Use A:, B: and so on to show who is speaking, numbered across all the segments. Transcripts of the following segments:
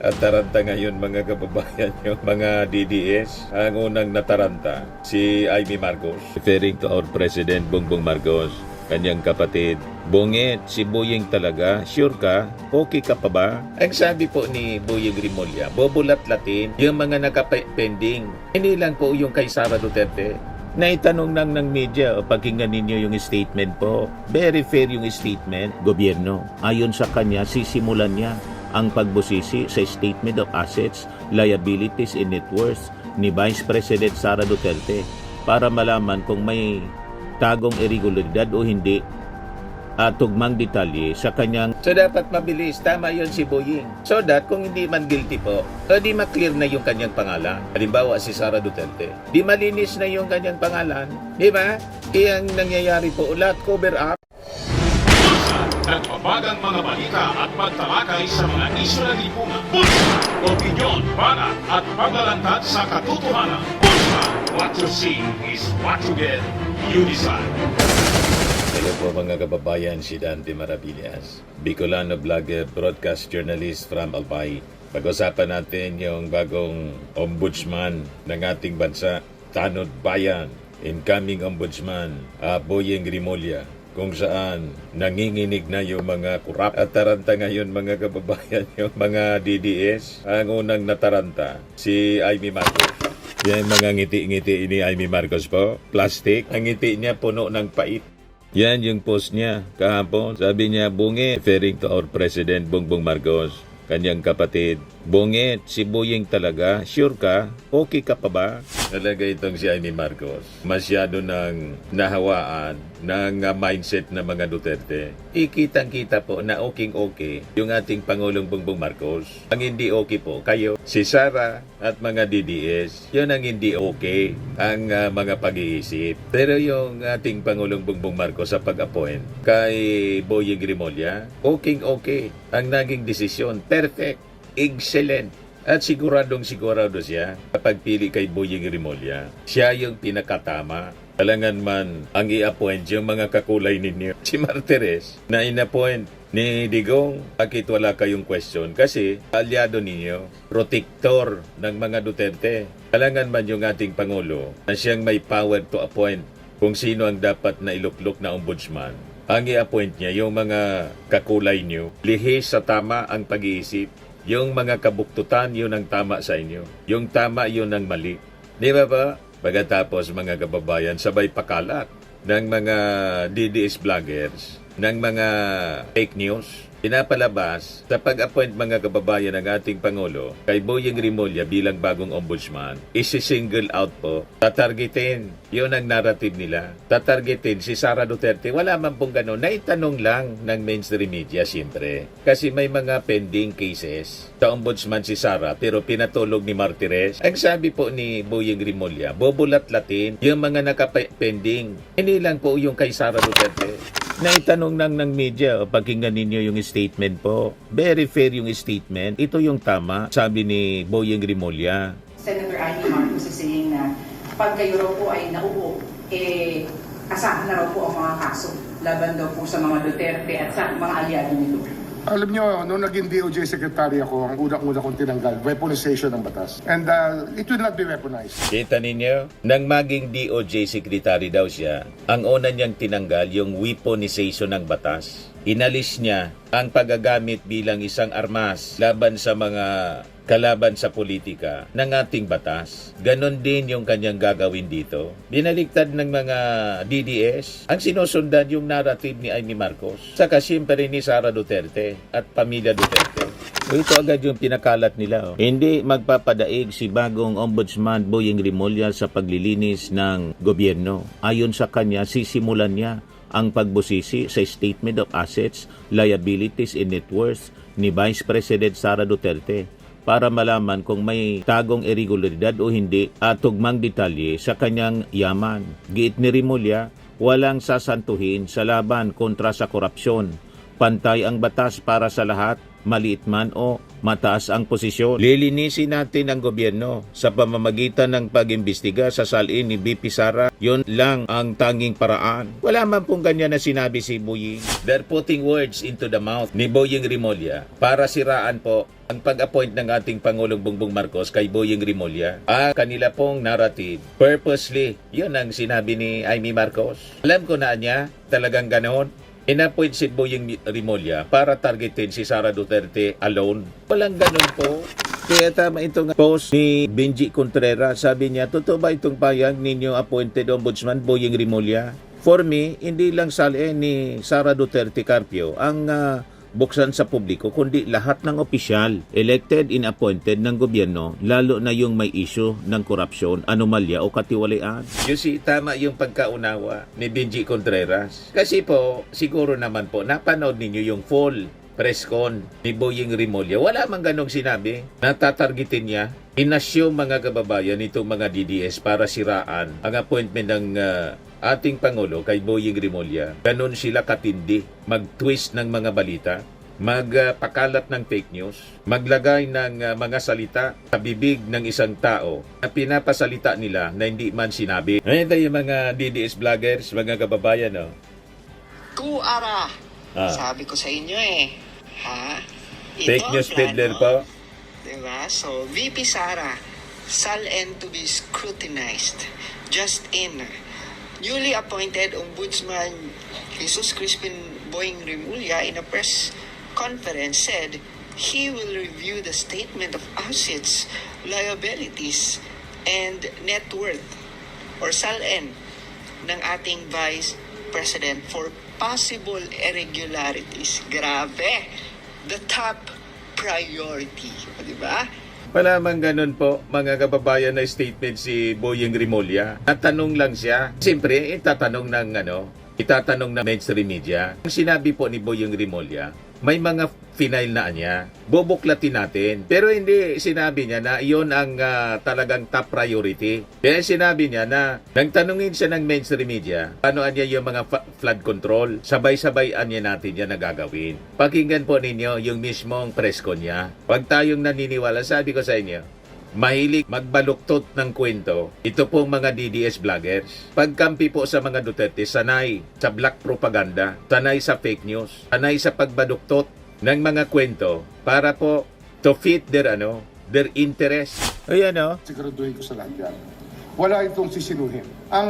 A: At taranta ngayon mga kababayan yung mga DDS. Ang unang nataranta, si Amy Marcos. Referring to our President Bongbong Marcos, kanyang kapatid. Bungit, si Boyeng talaga, sure ka? Okay ka pa ba? Ang sabi po ni Boyeng Rimulya, bobulat-latin yung mga nakapending. Hindi lang po yung kay Sara Duterte. Naitanong lang ng media, o pakinggan ninyo yung statement po. Very fair yung statement. Gobyerno, ayon sa kanya, sisimulan niya ang pagbusisi sa Statement of Assets, Liabilities and Net Worth ni Vice President Sara Duterte para malaman kung may tagong irregularidad o hindi at tugmang detalye sa kanyang... So dapat mabilis, tama yon si Boyeng. So that kung hindi man guilty po, di ma-clear na yung kanyang pangalan. Halimbawa si Sara Duterte, di malinis na yung kanyang pangalan. Di ba? Kaya ang nangyayari po, ulat cover up.
B: Nagbabagang mga balita at pagtalakay sa mga isyu ng lipunan. Bulsa! Opinyon, banat at paglalantad sa katotohanan. Bulsa! What you see is what you get. You decide.
A: Hello po mga kababayan, si Dante Maravillas, Bicolano vlogger, broadcast journalist from Albay. Pag-usapan natin yung bagong ombudsman ng ating bansa, Tanod Bayan, incoming ombudsman, Boyeng Rimulya, kung saan nanginginig na yung mga kurap. At taranta ngayon mga kababayan, yung mga DDS. Ang unang nataranta, si Amy Marcos. Yan mga ngiti-ngiti ni Amy Marcos po, plastic. Ang ngiti niya puno ng pait. Yan yung post niya kahapon. Sabi niya, bungit, referring to our President Bongbong Marcos, kanyang kapatid. Bungit, si Boyeng talaga, sure ka? Okay ka pa ba? Talaga itong si Amy Marcos. Masyado nang nahawaan ng mindset ng mga Duterte. Ikitang-kita po na okay yung ating Pangulong Bongbong Marcos. Ang hindi okay po, kayo, si Sara at mga DDS, yun ang hindi okay ang mga pag-iisip. Pero yung ating Pangulong Bongbong Marcos sa pag-appoint kay Boyeng Rimulya, okay ang naging desisyon. Perfect. Excellent. At siguro siya kapag pili kay Boyeng Rimulya. Siya yung pinakatama. Kailangan man ang i-appoint yung mga kakulay ninyo. Si Martires na in-appoint ni Digong, bakit wala kayong question? Kasi aliado ninyo, protector ng mga Duterte. Kailangan man yung ating Pangulo na siyang may power to appoint kung sino ang dapat na iluklok na ombudsman. Ang i-appoint niya yung mga kakulay niyo. Lihis sa tama ang pag-iisip. Yung mga kabuktutan, yun ang tama sa inyo. Yung tama, yun ang mali. Di ba ba? Pagkatapos mga kababayan, sabay pakalat ng mga DDS vloggers, ng mga fake news, pinapalabas sa pag-appoint mga kababayan ng ating Pangulo kay Boyeng Rimulya bilang bagong ombudsman, isi-single out po, tatargetin. Yun ang narrative nila. Tatargetin si Sara Duterte. Wala man pong gano'n. Naitanong lang ng mainstream media siyempre. Kasi may mga pending cases sa ombudsman si Sara pero pinatulog ni Martires. Ang sabi po ni Boyeng Rimulya, bobulat-latin yung mga nakapending. Hindi lang po yung kay Sara Duterte. Naitanong lang ng media, o pakinggan ninyo yung statement po. Very fair yung statement. Ito yung tama, sabi ni Boyeng Rimulya.
C: Senator Amy Marcos is saying na pag kayo raw po ay naupo, asahan na raw po ang mga kaso laban daw po sa mga Duterte at sa mga aliado nito.
D: Alam nyo, nung naging DOJ Secretary ako, ang unang-una kong tinanggal, weaponization ng batas. And it will not be weaponized.
A: Kita ninyo? Nang maging DOJ Secretary daw siya, ang una niyang tinanggal yung weaponization ng batas. Inalis niya ang paggagamit bilang isang armas laban sa mga kalaban sa politika ng ating batas. Ganon din yung kanyang gagawin dito. Binaliktad ng mga DDS ang sinusundan yung narrative ni Amy Marcos. Saka siyempre ni Sara Duterte at pamilya Duterte. Ito agad yung pinakalat nila. Hindi magpapadaig si bagong ombudsman Boyeng Rimulya sa paglilinis ng gobyerno. Ayon sa kanya, sisimulan niya ang pagbusisi sa Statement of Assets, Liabilities and Net Worth ni Vice President Sara Duterte para malaman kung may tagong irregularidad o hindi at tugmang detalye sa kanyang yaman. Giit ni Rimulya, walang sasantuhin sa laban kontra sa korupsyon. Pantay ang batas para sa lahat, maliit man o mataas ang posisyon. Lilinisin natin ang gobyerno sa pamamagitan ng pag-imbestiga sa salin ni BP Sara. Yun lang ang tanging paraan. Wala man pong ganyan na sinabi si Boying. They're putting words into the mouth ni Boying Rimulya para siraan po ang pag-appoint ng ating Pangulong Bongbong Marcos kay Boying Rimulya. Kanila pong narrative, purposely, yun ang sinabi ni Amy Marcos. Alam ko na niya, talagang ganon. Inappoint si Boying Rimulya para targetin si Sara Duterte alone. Walang ganon po. Kaya tama itong post ni Benji Contreras. Sabi niya, totoo ba itong payag ninyo appointed ombudsman Boying Rimulya? For me, hindi lang salin ni Sara Duterte Carpio ang buksan sa publiko, kundi lahat ng opisyal, elected and appointed ng gobyerno, lalo na yung may issue ng korupsyon, anomalya o katiwalian. You see, tama yung pagkaunawa ni Benji Contreras. Kasi po, siguro naman po, napanood ninyo yung full press con ni Boying Rimulya. Wala mang ganong sinabi. Natatargetin niya. Inassume mga kababayan itong mga DDS para siraan ang appointment ng ating Pangulo kay Boying Rimulya. Ganon sila katindi. Mag-twist ng mga balita, magpakalat ng fake news, maglagay ng mga salita sa bibig ng isang tao na pinapasalita nila na hindi man sinabi. Ayun tayo yung mga DDS vloggers, mga kababayan, no?
E: Kuara. Sabi ko sa inyo ha? Ito
A: Fake news peddler po.
E: Diba? So, VP Sara, SALN to be scrutinized. Just in. Newly appointed Ombudsman Jesus Crispin Boying Rimulya in a press conference said he will review the statement of assets, liabilities, and net worth or SALN ng ating Vice President for possible irregularities. Grabe! The top priority. Di ba?
A: Wala mang ganun po, mga kababayan, na statement si Boying Rimulya. Natanong lang siya. Siyempre, itatanong ng mainstream media. Ang sinabi po ni Boying Rimulya, may mga final na niya. Bubuklatin natin. Pero hindi sinabi niya na iyon ang talagang top priority. Kaya sinabi niya na nagtanungin siya ng mainstream media, paano niya yung mga flood control. Sabay-sabay niya natin yan na gagawin. Pakinggan po ninyo yung mismong press con niya. Pag tayong naniniwala, sabi ko sa inyo, mahilig magbaluktot ng kwento. Ito pong mga DDS vloggers. Pagkampi po sa mga Duterte, sanay sa black propaganda, sanay sa fake news, sanay sa pagbaluktot ng mga kwento para po to fit their interest. Ayan
D: Siguraduhin ko sa lahat yan. Wala itong sisinuhin. Ang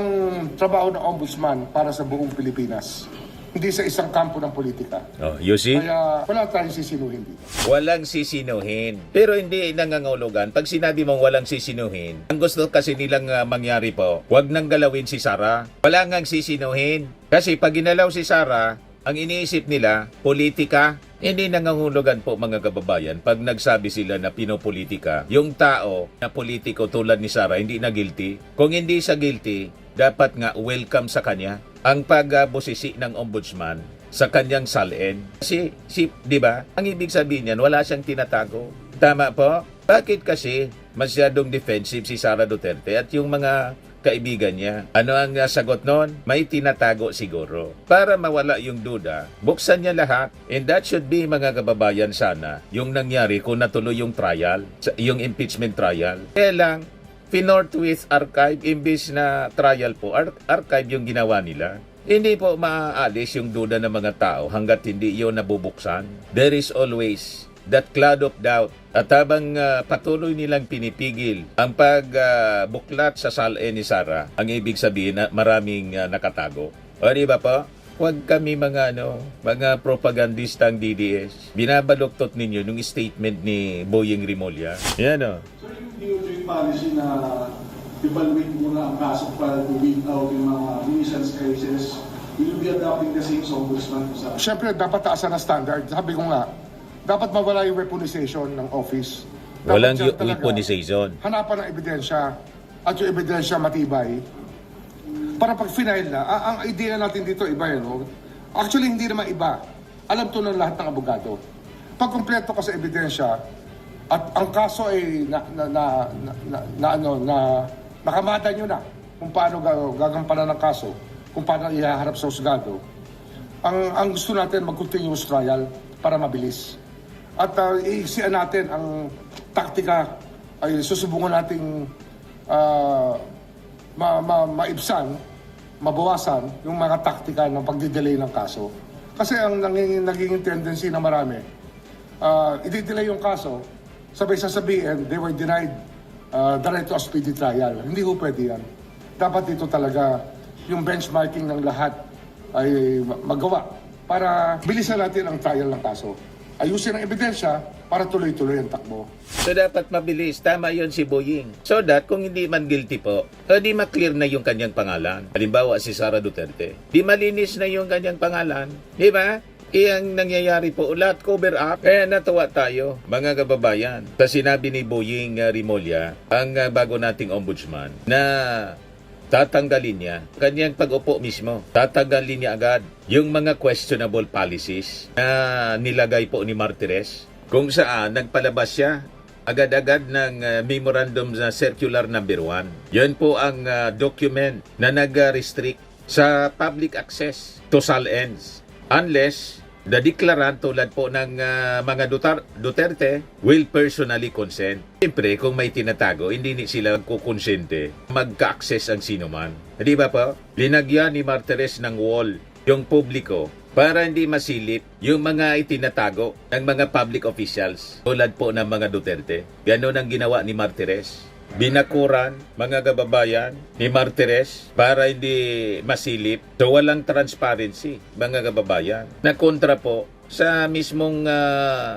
D: trabaho ng ombudsman para sa buong Pilipinas, hindi sa isang kampo ng politika.
A: You see?
D: Kaya wala tayong sisinuhin dito.
A: Walang sisinuhin. Pero hindi nangangahulugan. Pag sinabi mong walang sisinuhin, ang gusto kasi nilang mangyari po, wag nang galawin si Sara. Wala ngang sisinuhin. Kasi pag ginalaw si Sara, ang iniisip nila, politika. Hindi nangangahulugan po, mga kababayan, pag nagsabi sila na pinopolitika, yung tao na politiko tulad ni Sara, hindi na guilty. Kung hindi siya guilty, dapat nga welcome sa kanya ang pagbusisi ng ombudsman sa kanyang SALN. Kasi, di ba, ang ibig sabihin niyan, wala siyang tinatago. Tama po? Bakit kasi masyadong defensive si Sara Duterte at yung mga kaibigan niya? Ano ang sagot nun? May tinatago siguro. Para mawala yung duda, buksan niya lahat. And that should be, mga kababayan, sana yung nangyari kung natuloy yung trial, yung impeachment trial. Kaya lang, Northwest Archive, imbis na trial po, archive yung ginawa nila. Hindi po maaalis yung duda ng mga tao hanggat hindi yun nabubuksan. There is always that cloud of doubt. At habang patuloy nilang pinipigil ang pagbuklat sa SALN ni Sara, ang ibig sabihin na maraming nakatago. O di ba po? Huwag kami mga propagandistang DDS. Binabaluktot ninyo nung statement ni Boying Rimulya. Yan
F: So yung DOJ policy na evaluate muna ang kaso para to weed out yung mga nuisance cases, will you be adopting the same sa ombudsman?
D: Siyempre, dapat taasan ang standard. Sabi ko nga, dapat mawala yung weaponization ng office. Dapat
A: Walang
D: siya talaga
A: weaponization.
D: hanapan ng ebidensya at yung ebidensya matibay para pag final na, ang idea natin dito iba yun. Actually, hindi naman iba. Alam to ng lahat ng abogado. Pag kumpleto ka sa ebidensya at ang kaso ay nakamada nyo na kung paano gagampanan ng kaso, kung paano ihaharap sa husgado, ang gusto natin mag-continuous trial para mabilis. At iiksian natin ang taktika ay susubukan nating maibsan, mabawasan yung mga taktika ng pagdidelay ng kaso. Kasi ang naging tendency na marami, i-delay yung kaso, sabay sasabihin, they were denied the right to a speedy trial. Hindi ko pwede yan. Dapat dito talaga yung benchmarking ng lahat ay magawa para bilisan natin ang trial ng kaso. Ayusin ang ebidensya para tuloy-tuloy ang takbo.
A: So dapat mabilis, tama yon si Boying. So that kung hindi man guilty po, di ma-clear na yung kanyang pangalan. Halimbawa si Sara Duterte. Di malinis na yung kanyang pangalan. Di ba? Iyang nangyayari po, lahat cover up. Kaya natuwa tayo, mga kababayan. Sa sinabi ni Boying Rimulya, ang bago nating ombudsman, na tatanggalin niya, kanyang pag-upo mismo, tatanggalin niya agad yung mga questionable policies na nilagay po ni Martires, kung saan nagpalabas siya agad-agad ng memorandum na circular number 1. Yan po ang document na nag-restrict sa public access to SALENS unless the declarant tulad po ng mga Duterte will personally consent. Siyempre, kung may tinatago, hindi sila kukonsente magka-access ang sino man. Di ba po? Linagyan ni Martires ng wall yung publiko para hindi masilip yung mga itinatago ng mga public officials tulad po ng mga Duterte. Ganon ang ginawa ni Martires. Binakuran, mga kababayan, ni Martires para hindi masilip. So walang transparency, mga kababayan. Na kontra po sa mismong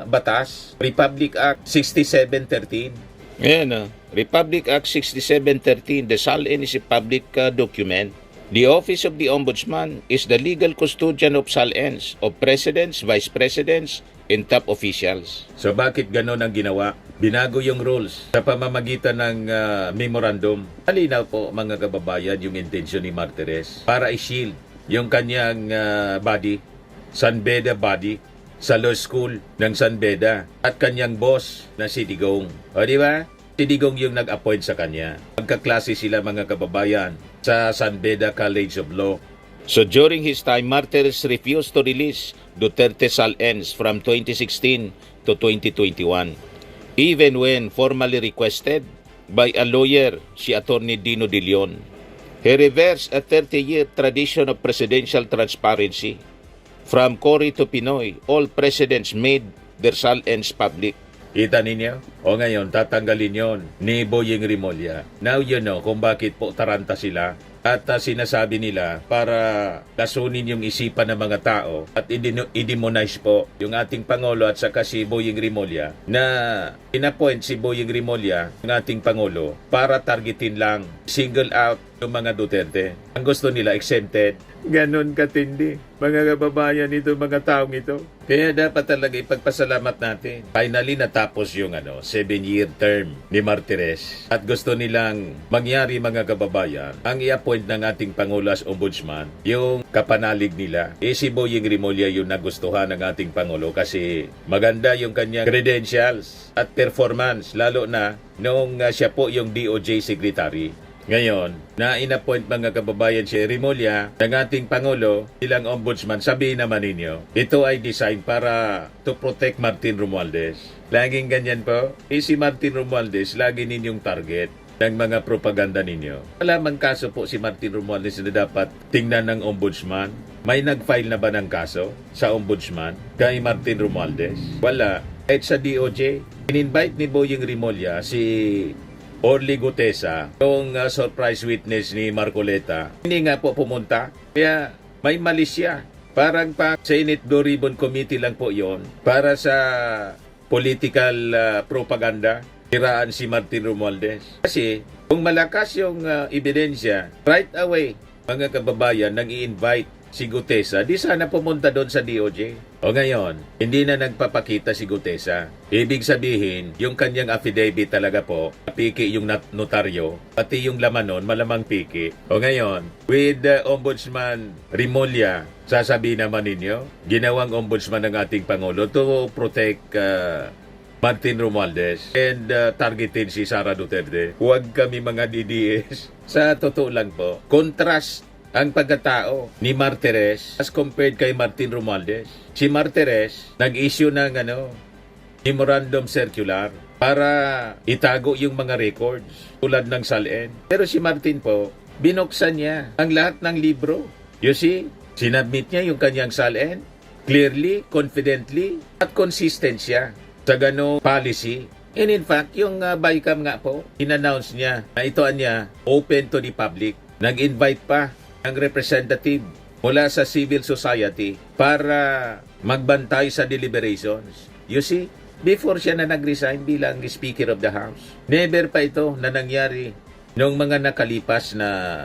A: batas, Republic Act 6713. Ayan, Republic Act 6713, the SALN is a public document. The Office of the Ombudsman is the legal custodian of SALNs, of presidents, vice presidents, and top officials. So bakit ganon ang ginawa? Binago yung rules sa pamamagitan ng memorandum. Malinaw po, mga kababayan, yung intention ni Martires para i-shield yung kanyang body, San Beda body, sa law school ng San Beda at kanyang boss na si Digong. O di ba? Si Digong yung nag-appoint sa kanya. Magkaklase sila, mga kababayan, sa San Beda College of Law. So during his time, Martires refused to release Duterte SALENs from 2016 to 2021. Even when formally requested by a lawyer, si Attorney Dino De Leon. He reversed a 30-year tradition of presidential transparency. From Cory to Pinoy, all presidents made their SALENs public. Kita ninyo? O ngayon, tatanggalin yon ni Boying Rimulya. Now you know kung bakit po taranta sila. At sinasabi nila para lasunin yung isipan ng mga tao at i-demonize po yung ating Pangulo at saka si Boying Rimulya na inappoint si Boying Rimulya ng ating Pangulo para targetin lang, single out yung mga Duterte. Ang gusto nila exempted. Ganon katindi, mga kababayan, ito, mga taong ito. Kaya dapat talaga ipagpasalamat natin. Finally, natapos yung 7-year term ni Martires. At gusto nilang mangyari, mga kababayan, ang i-appoint ng ating Pangulo as Ombudsman, yung kapanalig nila. Si Boying Rimulya yung nagustuhan ng ating Pangulo kasi maganda yung kanyang credentials at performance, lalo na noong siya po yung DOJ Secretary. Ngayon, na in-appoint, mga kababayan, si Rimulya ng ating Pangulo bilang Ombudsman, sabihin naman ninyo, ito ay design para to protect Martin Romualdez. Laging ganyan po. Si Martin Romualdez, lagi ninyong target ng mga propaganda ninyo. Wala mang kaso po si Martin Romualdez na dapat tingnan ng Ombudsman. May nag-file na ba ng kaso sa Ombudsman kay Martin Romualdez? Wala. At sa DOJ, in-invite ni Boying Rimulya si Orly Gutesa, yung surprise witness ni Marcoleta. Hindi nga po pumunta. Kaya may mali siya. Parang pa Senate Blue Ribbon Committee lang po yon para sa political propaganda. Hiraan si Martin Romualdez. Kasi kung malakas yung ebidensya, right away, mga kababayan, nang i-invite si Gutesa, di sana pumunta doon sa DOJ. O ngayon, hindi na nagpapakita si Gutesa. Ibig sabihin, yung kanyang affidavit talaga po, piki yung notaryo, pati yung laman nun, malamang piki. O ngayon, with Ombudsman Rimulya, sasabihin naman ninyo, ginawang ombudsman ng ating Pangulo to protect Martin Romualdez and targetin si Sara Duterte. Huwag kami mga DDS. Sa totoo lang po, contrast ang pagkatao ni Martires as compared kay Martin Romualdez. Si Martires nag-issue ng memorandum circular para itago yung mga records tulad ng SALN. Pero si Martin po, binuksan niya ang lahat ng libro. You see, sinabmit niya yung kanyang SALN clearly, confidently, at consistent siya sa ganong policy. And in fact, yung BICAM nga po, in-announce niya na ito niya open to the public. Nag-invite pa ng representative mula sa civil society para magbantay sa deliberations. You see, before siya na nag-resign bilang Speaker of the House, never pa ito na nangyari noong mga nakalipas na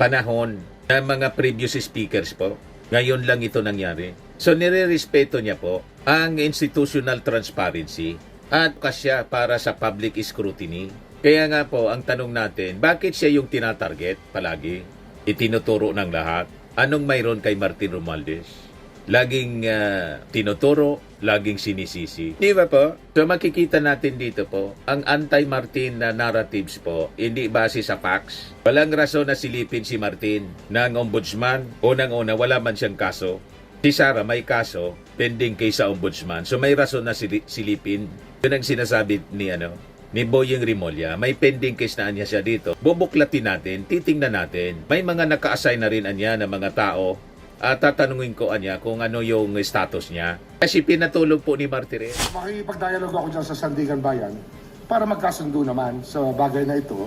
A: panahon ng mga previous speakers po. Ngayon lang ito nangyari. So nire-respeto niya po ang institutional transparency at kasya para sa public scrutiny. Kaya nga po, ang tanong natin, bakit siya yung tinatarget palagi? Itinuturo ng lahat. Anong mayroon kay Martin Romualdez? Laging tinuturo, laging sinisisi. Di ba po? So makikita natin dito po, ang anti-Martin na narratives po, hindi base sa facts. Walang rason na silipin si Martin ng ombudsman. Unang-una, wala man siyang kaso. Si Sara may kaso, pending case sa ombudsman. So may rason na silipin. Yun ang sinasabi ni Boyeng Rimulya. May pending case na anya siya dito. Bubuklatin natin, titingnan natin. May mga naka-assign na rin anya ng mga tao. At tatanungin ko anya kung ano yung status niya. Kasi pinatulog po ni Martires.
D: Makikipag-dialogue ako dyan sa Sandigan Bayan para magkasundo naman sa bagay na ito.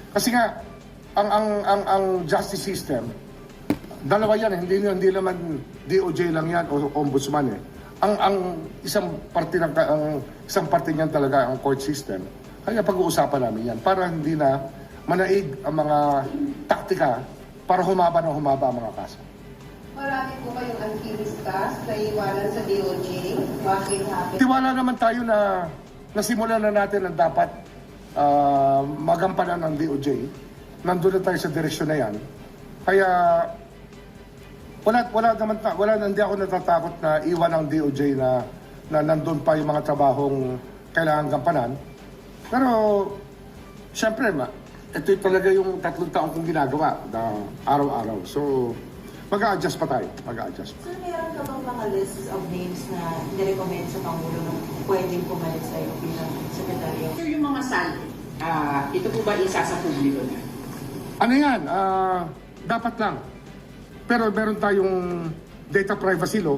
D: Kasi nga, ang justice system, dalawa yan, hindi naman DOJ lang yan o ombudsman eh. Ang isang parte niyan talaga ang court system. Kaya pag-uusapan namin yan para hindi na manaig ang mga taktika para humaba ang mga kaso.
G: Marami po kayong anti-discuss na iwanan sa DOJ. Bakit hapon?
D: Tiwala naman tayo na nasimulan na natin ang dapat magampanan ng DOJ. Nandun na tayo sa direksyon na yan. Kaya hindi ako natatakot na iwan ang DOJ na nandun pa yung mga trabahong kailangan gampanan. Pero, syempre, ito talaga yung 3 taon kong ginagawa na araw-araw. So, mag-a-adjust pa tayo. Mag-a-adjust.
G: Sir, meron ka bang mga lists of names na nirecommend sa Pangulo na pwedeng pumalit sa iyo bilang sekretaryo?
C: Sir, yung mga salary, ito po ba isa sa publiko na?
D: Ano yan? Dapat lang. Pero meron tayong data privacy law,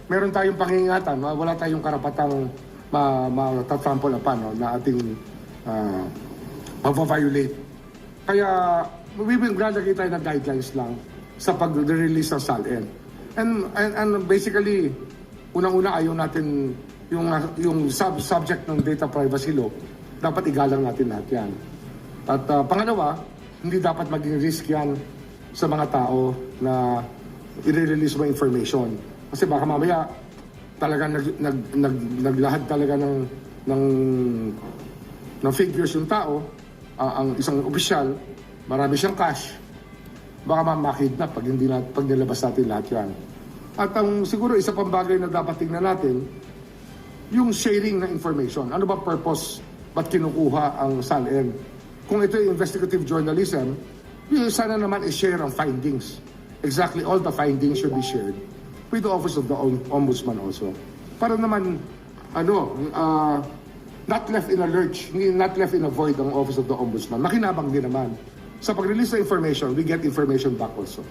D: meron tayong pangingatan, wala tayong karapatang matatrample upon na ating ma-violate. Kaya we will lalagay tayo ng guidelines lang sa pag-release ng SALN. And basically, unang-una ayaw natin yung subject ng data privacy law, dapat igalang natin lahat yan. At pangalawa, hindi dapat maging risk yan sa mga tao na i-release mo information. Kasi baka mamaya talagang naglahad talaga ng figures yung tao, ang isang opisyal, marami siyang cash, baka makidnap pag nilabas natin lahat yan. At siguro isa pang bagay na dapat tingnan natin, yung sharing ng information. Ano ba purpose? Ba't kinukuha ang SALN? Kung ito yung investigative journalism, yung sana naman i-share ang findings. Exactly all the findings should be shared with the Office of the Ombudsman also. Para naman, not left in a lurch, not left in a void ang Office of the Ombudsman. Makinabang din naman. Sa pag-release ng information, we get information back also.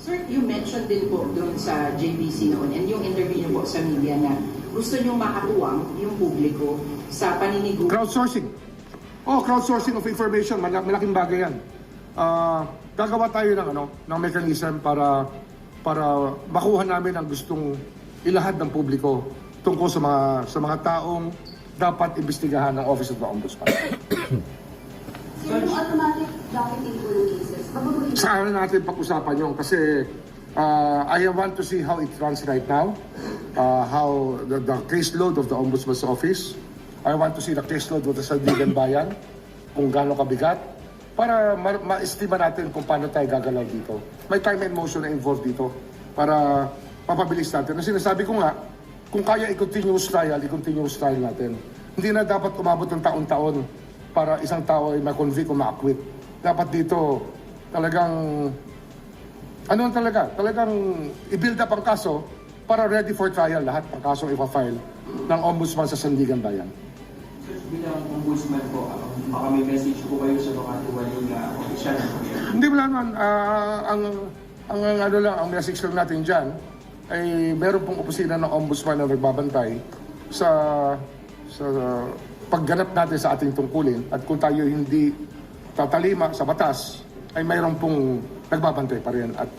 C: Sir, you mentioned din po doon sa JBC noon and yung interview niyo po sa media na gusto niyo makatuwang yung publiko sa paniniguro.
D: Crowdsourcing. Crowdsourcing of information, malaking bagay yan. Gagawa tayo ng mechanism para makuha namin ang gustong ilahad ng publiko tungkol sa mga taong dapat imbestigahan ng Office of the Ombudsman.
G: So, yung automatic docketing cases,
D: Saan natin pag-usapan yun kasi I want to see how it runs right now, how the caseload of the Ombudsman's Office. I want to see the caseload of the Sandigan Bayan, kung gaano kabigat, para ma-estima natin kung paano tayo gagalaw dito. May time and motion na involved dito para mapabilis natin. Ang sinasabi ko nga, kung kaya i-continuous trial natin. Hindi na dapat umabot ng taon-taon para isang tao ay ma-convict o ma-acquit. Dapat dito talagang, talagang i-build up ang kaso para ready for trial lahat ng kasong ipafile ng Ombudsman sa Sandigan Bayan.
H: Sir, bilang ombudsman po, baka may message po kayo sa mga tuwaling opisyal ng gobyerno.
D: Hindi mo naman, ang message lang natin dyan ay meron pong opisina ng Ombudsman na nagbabantay sa pagganap natin sa ating tungkulin, at kung tayo hindi tatalima sa batas ay mayroon pong nagbabantay pa rin at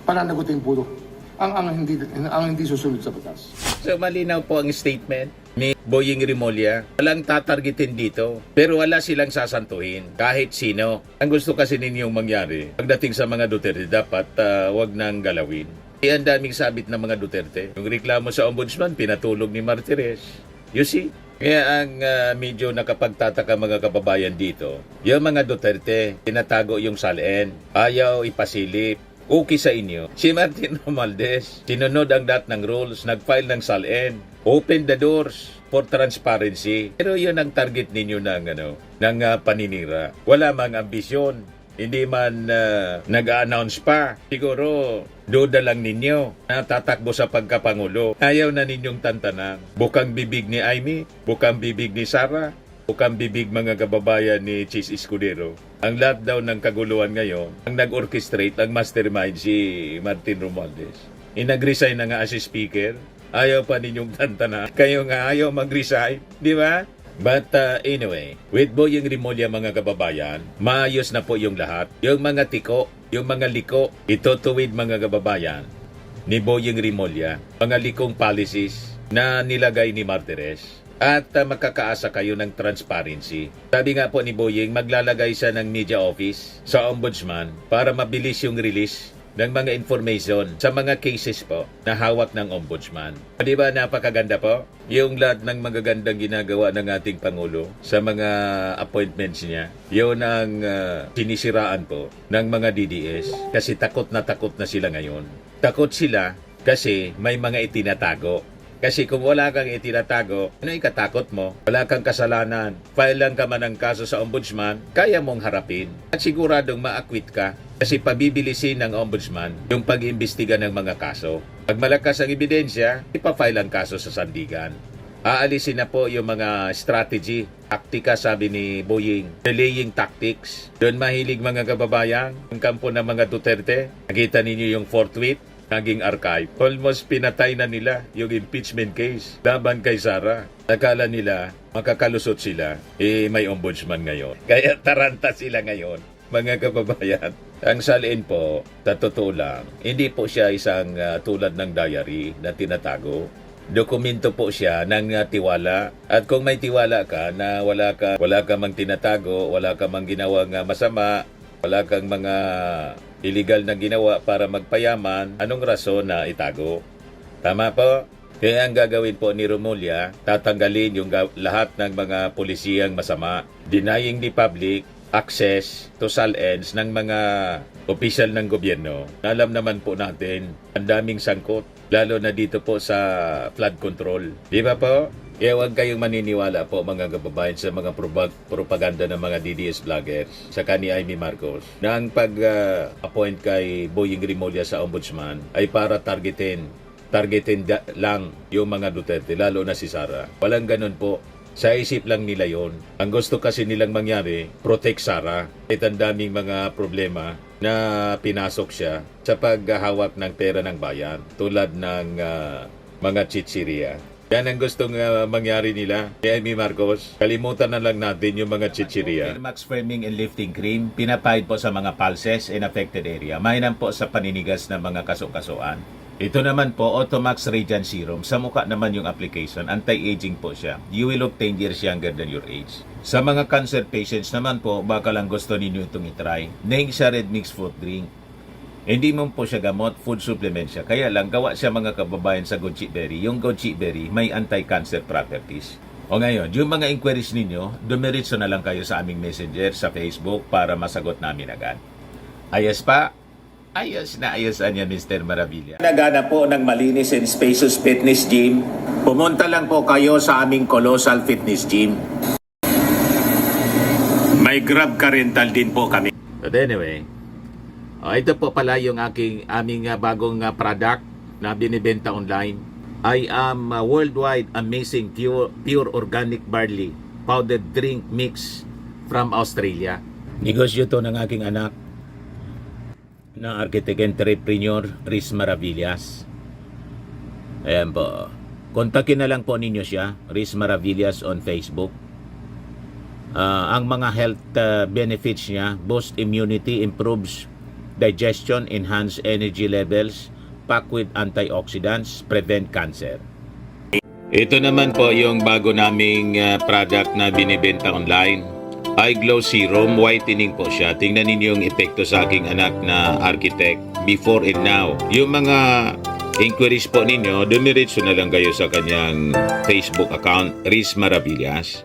D: pananagutin po ang hindi susunod sa batas.
A: So malinaw po ang statement ni Boying Rimulya. Walang tatargetin dito, pero wala silang sasantuhin kahit sino. Ang gusto kasi ninyong mangyari, pagdating sa mga Duterte, dapat wag nang galawin. Ang daming sabit ng mga Duterte. Yung reklamo sa ombudsman, pinatulog ni Martires. You see? Kaya ang medyo nakapagtataka mga kababayan dito, yung mga Duterte, tinatago yung SALN, ayaw ipasilip. Okay sa inyo. Si Martin Romualdez, sinunod ang lahat ng rules, nag-file ng SALN, open the doors for transparency. Pero yun ang target ninyo ng paninira. Wala mang ambisyon. Hindi man nag-a-announce pa. Siguro, duda lang ninyo na tatakbo sa pagkapangulo. Ayaw na ninyong tantanang. Bukang bibig ni Amy, bukang bibig ni Sara, bukang bibig mga kababayan ni Chis Escudero. Ang lahat daw ng kaguluhan ngayon, ang nag-orchestrate, ang mastermind si Martin Romualdez. Nag-resign na nga as speaker. Ayaw pa ninyong tantana. Kayo nga ayaw mag-resign. Di ba? But anyway, with Boying Rimulya mga kababayan, maayos na po yung lahat. Yung mga tiko, yung mga liko, itutuwid mga kababayan ni Boying Rimulya, mga likong policies na nilagay ni Martires. At makakaasa kayo ng transparency. Sabi nga po ni Boying, maglalagay siya ng media office sa ombudsman para mabilis yung release ng mga information sa mga cases po na hawak ng ombudsman. Di ba napakaganda po? Yung lahat ng magagandang ginagawa ng ating Pangulo sa mga appointments niya, yun ang sinisiraan po ng mga DDS kasi takot na sila ngayon. Takot sila kasi may mga itinatago. Kasi kung wala kang itinatago, ano ikatakot mo? Wala kang kasalanan. File lang ka man ng kaso sa ombudsman, kaya mong harapin. At siguradong ma-acquit ka kasi pabibilisin ng ombudsman yung pag-imbestiga ng mga kaso. Pag malakas ang ebidensya, ipafile ang kaso sa sandigan. Aalisin na po yung mga strategy, taktika sabi ni Boying, delaying tactics. Doon mahilig mga kababayan, ang kampo ng mga Duterte. Nakita ninyo yung forthwith, naging archive. Almost pinatay na nila yung impeachment case laban kay Sara. Nakala nila makakalusot sila, may ombudsman ngayon. Kaya taranta sila ngayon, mga kababayan. Ang SALN po, sa totoo lang, hindi po siya isang tulad ng diary na tinatago. Dokumento po siya ng tiwala. At kung may tiwala ka na wala ka mang tinatago, wala ka mang ginawang masama, wala kang mga illegal na ginawa para magpayaman, anong rason na itago? Tama po? Kaya ang gagawin po ni Rimulya, tatanggalin yung lahat ng mga pulisiyang masama, denying the public access to SALNs ng mga opisyal ng gobyerno. Alam naman po natin, ang daming sangkot, lalo na dito po sa flood control. Di ba po? Kaya huwag kayong maniniwala po mga kababayan sa mga propaganda ng mga DDS vloggers sa ni Amy Marcos na ang pag-appoint kay Boying Rimulya sa ombudsman ay para targetin lang yung mga Duterte, lalo na si Sara. Walang ganun po. Sa isip lang nila yon. Ang gusto kasi nilang mangyari, protect Sara. At ang daming mga problema na pinasok siya sa paghahawak ng pera ng bayan tulad ng mga chichirya. Yan ang gustong mangyari nila kay Amy Marcos. Kalimutan na lang natin yung mga chichirya. Max Framing and Lifting Cream, pinapahid po sa mga pulses in affected area. Mainam po sa paninigas ng mga kaso-kasuan. Ito naman po, Automax Radiant Serum. Sa mukha naman yung application, anti-aging po siya. You will look 10 years younger than your age. Sa mga cancer patients naman po, baka lang gusto ninyo itong itry. Naing siya Red Mix Fruit Drink. Hindi mo po siya gamot, food supplement siya. Kaya lang, gawa siya mga kababayan sa goji berry. Yung goji berry, may anti-cancer properties. O ngayon, yung mga inquiries ninyo, dumiritso na lang kayo sa aming messenger sa Facebook para masagot namin agad. Ayos pa? Ayos na ayos niya, Mr. Maravilla. Nagana po ng malinis and spacious fitness gym. Pumunta lang po kayo sa aming Colossal Fitness Gym. May Grab car rental din po kami. But anyway, ito po pala yung aming bagong product na binibenta online. I am worldwide amazing pure organic barley powdered drink mix from Australia. Negosyo to ng aking anak na architect entrepreneur Riz Maravillas. Ayan po. Kontakin na lang po ninyo siya, Riz Maravillas on Facebook. Ang mga health benefits niya, boost immunity, improves digestion, enhance energy levels, packed with antioxidants, prevent cancer. Ito naman po yung bago naming product na binibenta online. Eye Glow Serum, whitening po siya. Tingnan ninyo yung epekto sa aking anak na architect before and now. Yung mga inquiries po ninyo, dumiretso na lang kayo sa kanyang Facebook account, Riz Maravillas.